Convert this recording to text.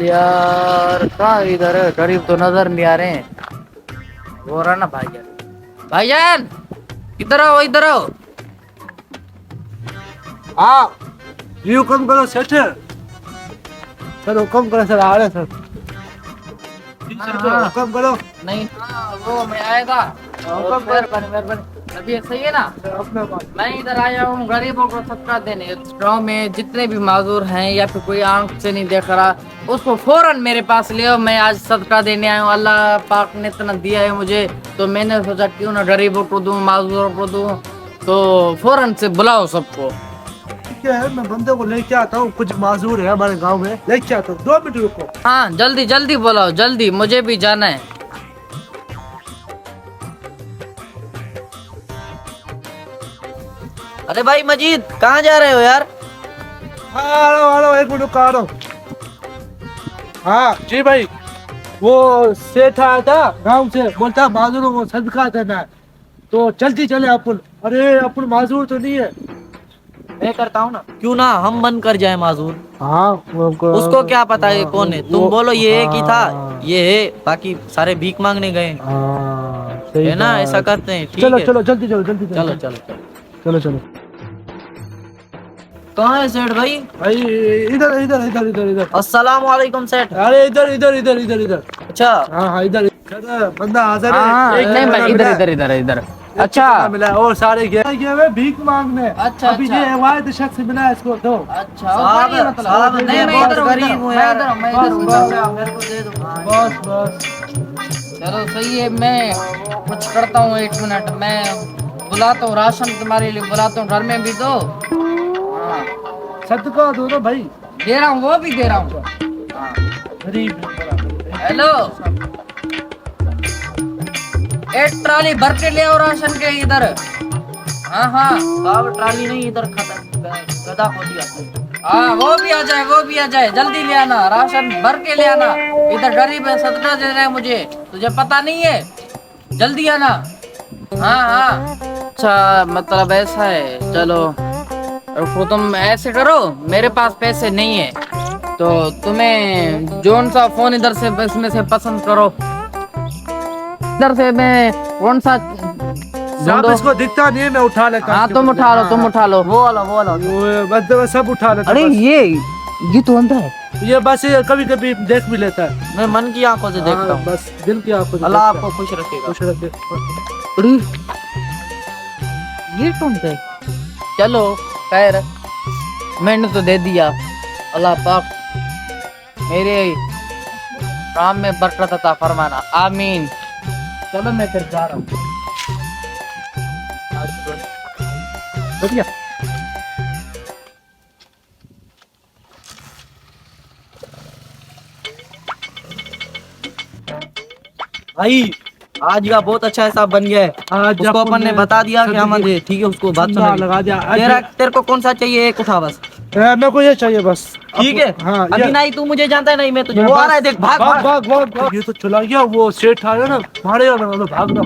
यार कहाँ इधर है, गरीब तो नजर नहीं आ रहे हैं। हो रहा ना भाईजान, भाईजान इधर आओ इधर आओ। हाँ ये हुक्म करो सेठ। सर हुक्म करो सर, आ रहे सर। जी सर को हाँ। हुक्म करो। नहीं हाँ वो मैं आएगा। हुक्म करो। मेहरबानी मेहरबानी। अभी सही है ना। अपना बात। मैं इधर आया हूँ गरीबों को सदका देने। इस गाँव में जितने भी माजूर हैं या फिर कोई आंख से नहीं देख रहा, उसको फौरन मेरे पास ले आओ। मैं आज सदका देने आया हूँ। अल्लाह पाक ने इतना दिया है मुझे, तो मैंने सोचा क्यों ना गरीबों को दूँ, माजूरों को दूँ। तो फौरन से बुलाओ सबको। ठीक है, मैं बंदे को लेके आता हूँ। कुछ माजूर है हमारे गांव में, लेके आता हूँ। 2 मिनट रुको। हाँ जल्दी जल्दी बुलाओ, जल्दी मुझे भी जाना है। अरे भाई मजीद कहाँ जा रहे हो यार? हाँ आ रहा हूँ, 1 मिनट आ रहा हूँ। हाँ जी भाई, वो सेठ आया था गांव से, बोलता माजूरों को सदका देना है, तो जल्दी चले अपन। अरे अपन माजूर तो नहीं है। मैं करता हूँ ना, क्यों ना हम बन कर जाए माजूर। हाँ उसको क्या पता है कौन है, तुम बोलो ये है कि था, हाँ। ये है, बाकी सारे भीख मांगने गए हाँ सही है ना। बात। ऐसा करते हैं, ठीक चलो है। चलो जल्दी चलो, जल्दी चलो चलो चलो। चलो चलो। कहाँ है सेठ भाई? भाई इधर इधर इधर इधर इधर। अस्सलाम वालेकुम सेठ। अरे इधर इधर इधर इधर इधर। अच्छा हाँ हाँ इधर इधर। बंदा हाजिर है। हाँ एक नहीं मैं बंदा इधर मिला है। इधर इधर इधर। एक अच्छा बंदा मिला है, और सारे गए हुए भीख मांगने। अच्छा, अभी अच्छा। ये वाहिद शख्स मिला है, इसको दो। अच्छा साहब, वही मतलब। साहब, नहीं मैं मैं बहुत इधर हूँ, गरीब इधर हूँ हूँ, यार। मैं इधर हूँ, बस, इधर हूँ। बस। मेरे को दे दो। हाँ, बस बस। चलो सही है। मैं कुछ करता हूँ, 1 मिनट मैं बुलाता हूँ, राशन तुम्हारे लिए बुलाता हूँ, घर में भी दो। हाँ सदका दो ना भाई। दे रहा हूँ, वो भी दे रहा हूँ। हाँ गरीब है बड़ा। हेलो, एक ट्राली भर के ले आओ राशन के इधर। हाँ हाँ साहब ट्राली नहीं, इधर खत्म गदा हो दिया। हाँ वो भी आ जाए, वो भी आ जाए। जल्दी ले आना, राशन भर के ले आना। इधर गरीब है, सदका दे रहे हैं मुझे, तुझे पता नहीं है। जल्दी आना। हाँ हाँ अच्छा मतलब ऐसा है। चलो तो तुम ऐसे करो, मेरे पास पैसे नहीं है, तो तुम्हें जोन सा फोन इधर से इसमें से पसंद करो। इधर से मैं कौन सा साहब ढूंढो? इसको दिखता नहीं है, मैं उठा लेता हूँ। हाँ तुम उठा लो, तुम उठा लो। वो वाला वो वाला। वो बंदे सब उठा लेता अरे है। ये तो अंधा है। ये बस ये कभी कभी देख भी लेता है। मैं मन की आंखों से देखता हाँ, हूँ। बस दिल की आंखों से अल्लाह देखता आपको खुश रखेगा। है। खुश रखे। अरे ये कौन है? चलो खैर, मैंने तो दे दिया। अल्लाह पाक मेरे काम में बरकत अता फरमाना, आमीन। चलो मैं फिर जा रहा हूँ। बढ़िया। भाई आज का बहुत अच्छा हिसाब बन गया है। आज उसको अपन ने बता दिया कि हम दे, ठीक है, उसको बात चंदा समझ लगा दिया। तेरे को कौन सा चाहिए, एक उठा बस। मेरे को ये चाहिए बस। ठीक है। हाँ अभी नहीं तू मुझे जानता है, नहीं मैं तुझे। वो आ रहा है, देख भाग भाग भाग। भाग भाग भाग। ये तो चला गया, वो सेठ आ गया ना, मारेगा ना, भाग ना।